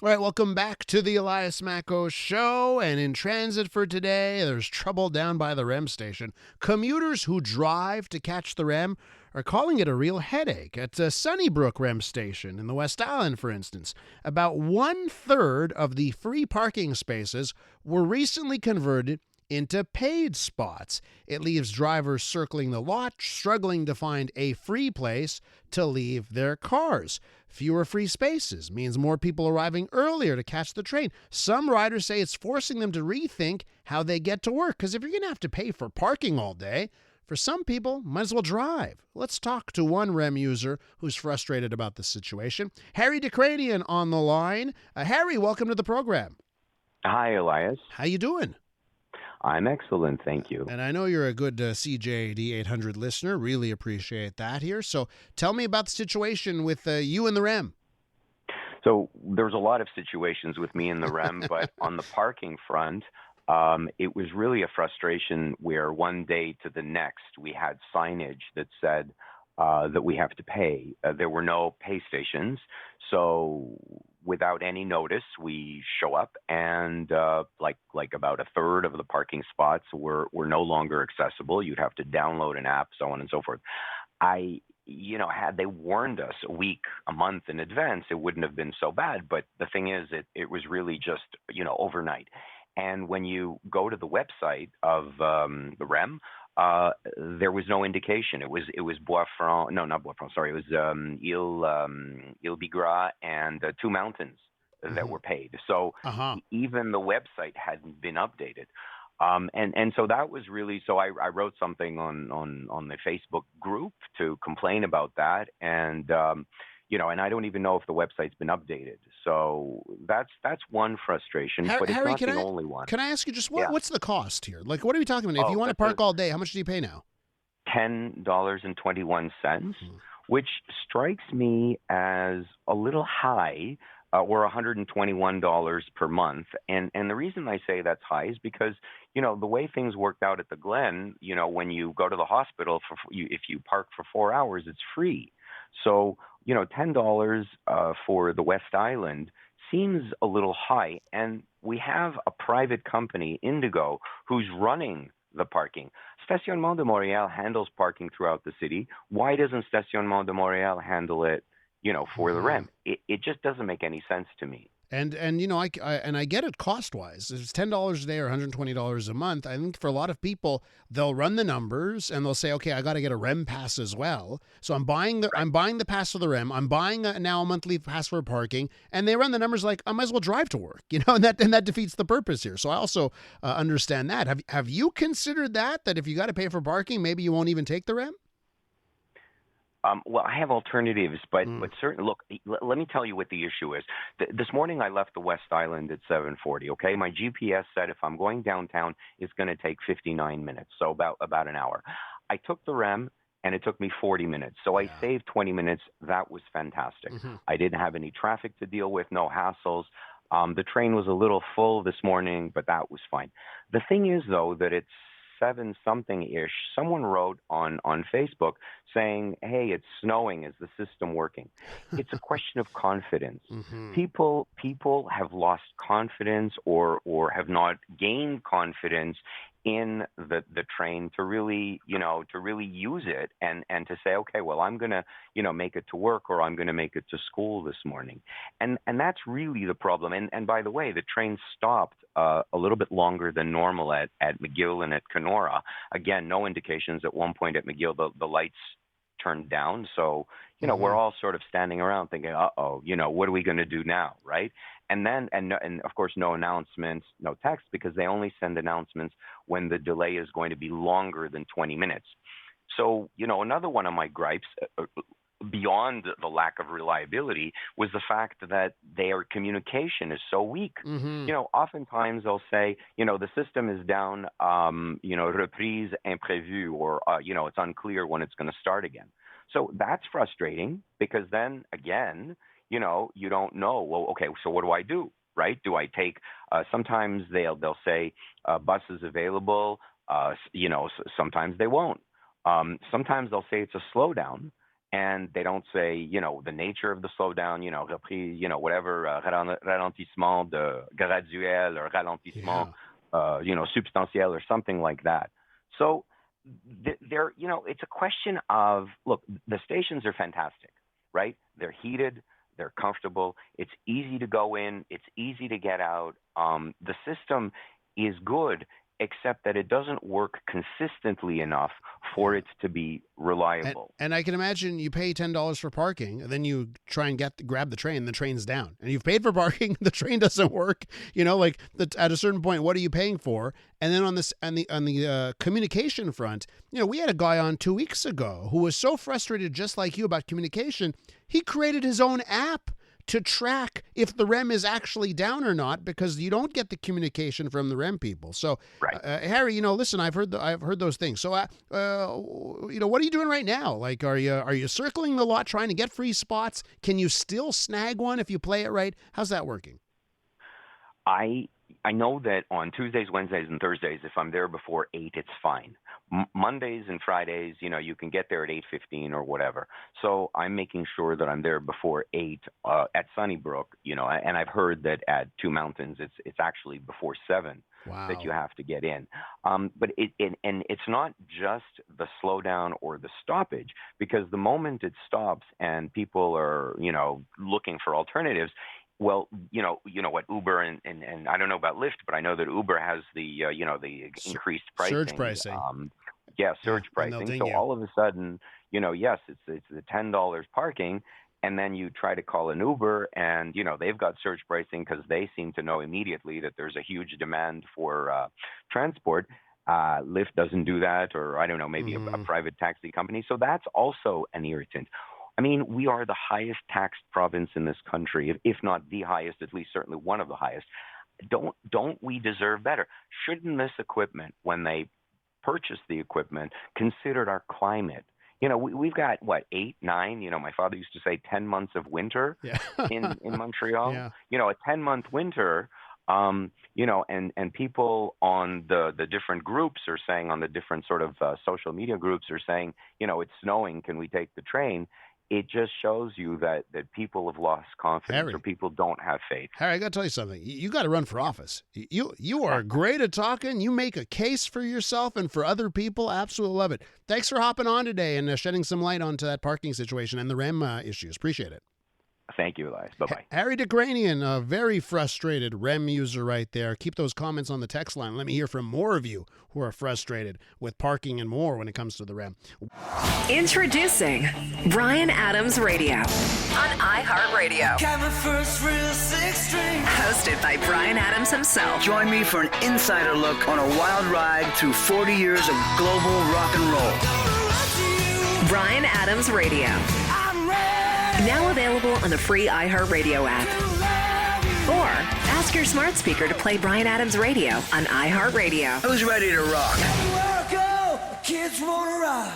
All right, welcome back to the Elias Macko Show. And in transit for today, there's trouble down by the REM station. Commuters who drive to catch the REM are calling it a real headache. At Sunnybrooke REM station in the West Island, for instance, about 1/3 of the free parking spaces were recently converted into paid spots. It leaves drivers circling the lot, struggling to find a free place to leave their cars. Fewer free spaces means more people arriving earlier to catch the train. Some riders say it's forcing them to rethink how they get to work, because if you're going to have to pay for parking all day, for some people, might as well drive. Let's talk to one REM user who's frustrated about the situation. Harry Dikranian on the line. Harry, welcome to the program. Hi, Elias. How you doing? I'm excellent, thank you. And I know you're a good CJD 800 listener. Really appreciate that here. So tell me about the situation with you and the REM. So there's a lot of situations with me in the REM, but on the parking front, it was really a frustration where one day to the next we had signage that said that we have to pay. There were no pay stations, so without any notice, we show up, and like about a third of the parking spots were no longer accessible. You'd have to download an app, so on and so forth. Had they warned us a week, a month in advance, it wouldn't have been so bad. But the thing is, it was really just overnight. And when you go to the website of the REM, there was no indication. It was Boisfranc, no, not Boisfranc. Sorry, it was Ile Bigras and Two Mountains that were paid. So even the website hadn't been updated. And so that was really, so I wrote something on the Facebook group to complain about that, and and I don't even know if the website's been updated. So that's one frustration, but it's Harry, not the only one. can I ask you just Yeah. what's the cost here? Like, what are we talking about? If you want to park all day, how much do you pay now? $10.21, which strikes me as a little high, or $121 per month. And the reason I say that's high is because, the way things worked out at the Glen, when you go to the hospital if you park for 4 hours, it's free. So, $10 for the West Island seems a little high. And we have a private company, Indigo, who's running the parking. Stationnement de Montréal handles parking throughout the city. Why doesn't Stationnement de Montréal handle it, for the REM? It just doesn't make any sense to me. And I get it cost wise. It's $10 a day or $120 a month. I think for a lot of people, they'll run the numbers and they'll say, okay, I got to get a REM pass as well. So I'm buying the pass for the REM. I'm buying now a monthly pass for parking, and they run the numbers like I might as well drive to work, and that defeats the purpose here. So I also understand that. Have you considered that if you got to pay for parking, maybe you won't even take the REM? Well, I have alternatives, but certainly, look, let me tell you what the issue is. This morning I left the West Island at 7:40. Okay, my GPS said if I'm going downtown, it's going to take 59 minutes, so about an hour. I took the REM, and it took me 40 minutes, so I saved 20 minutes. That was fantastic. I didn't have any traffic to deal with, no hassles. The train was a little full this morning, but that was fine. The thing is, though, that it's 7 something ish, someone wrote on Facebook saying, hey, it's snowing. Is the system working? It's a question of confidence. People have lost confidence or have not gained confidence in the train to really use it and to say, okay, well, I'm going to make it to work, or I'm going to make it to school this morning. And that's really the problem. And by the way, the train stopped a little bit longer than normal at McGill and at Kenora. Again, no indications at one point at McGill the lights turned down. So, we're all sort of standing around thinking, uh-oh, what are we going to do now, right? And then, and of course, no announcements, no text, because they only send announcements when the delay is going to be longer than 20 minutes. So, another one of my gripes, beyond the lack of reliability, was the fact that their communication is so weak. Oftentimes they'll say, the system is down, reprise imprévue, or, it's unclear when it's going to start again. So that's frustrating, because then again, you don't know, well, okay, so what do I do? Right? Do I take, sometimes they'll say buses available, sometimes they won't. Sometimes they'll say it's a slowdown. and they don't say, the nature of the slowdown, repris, whatever, ralentissement de graduel or ralentissement, substantiel or something like that. So there, it's a question of, look, the stations are fantastic, right? They're heated, they're comfortable, it's easy to go in, it's easy to get out. The system is good, except that it doesn't work consistently enough for it to be reliable. And I can imagine you pay $10 for parking, and then you try and grab the train, the train's down. And you've paid for parking, the train doesn't work. At a certain point, what are you paying for? And then on the communication front, we had a guy on 2 weeks ago who was so frustrated, just like you, about communication, he created his own app to track if the REM is actually down or not, because you don't get the communication from the REM people. So, right. Harry, listen, I've heard those things. So, what are you doing right now? Like, are you circling the lot trying to get free spots? Can you still snag one if you play it right? How's that working? I know that on Tuesdays, Wednesdays, and Thursdays, if I'm there before 8, it's fine. Mondays and Fridays, you can get there at 8:15 or whatever. So I'm making sure that I'm there before 8 at Sunnybrooke, and I've heard that at Two Mountains, it's actually before 7 that you have to get in. But it's not just the slowdown or the stoppage, because the moment it stops and people are, looking for alternatives, well, what Uber and I don't know about Lyft, but I know that Uber has the increased pricing. Surge pricing. Surge pricing. So all of a sudden, yes, it's the $10 parking, and then you try to call an Uber, and they've got surge pricing because they seem to know immediately that there's a huge demand for transport. Lyft doesn't do that, or I don't know, maybe a private taxi company. So that's also an irritant. I mean, we are the highest taxed province in this country, if not the highest, at least certainly one of the highest. Don't we deserve better? Shouldn't this equipment, when they purchase the equipment, considered our climate? We've got 8, 9. My father used to say 10 months of winter in Montreal. Yeah. A 10-month winter. And people on the different groups are saying, on the different sort of social media groups are saying, it's snowing, can we take the train? It just shows you that people have lost confidence, Harry, or people don't have faith. Harry, I got to tell you something. You got to run for office. You are great at talking. You make a case for yourself and for other people. Absolutely love it. Thanks for hopping on today and shedding some light onto that parking situation and the REM issues. Appreciate it. Thank you, Elias. Bye-bye. Harry Dikranian, a very frustrated REM user right there. Keep those comments on the text line. Let me hear from more of you who are frustrated with parking and more when it comes to the REM. Introducing Bryan Adams Radio on iHeartRadio. Hosted by Bryan Adams himself. Join me for an insider look on a wild ride through 40 years of global rock and roll. Bryan Adams Radio. Now available on the free iHeartRadio app. Or ask your smart speaker to play Bryan Adams Radio on iHeartRadio. Who's ready to rock? Kids wanna rock.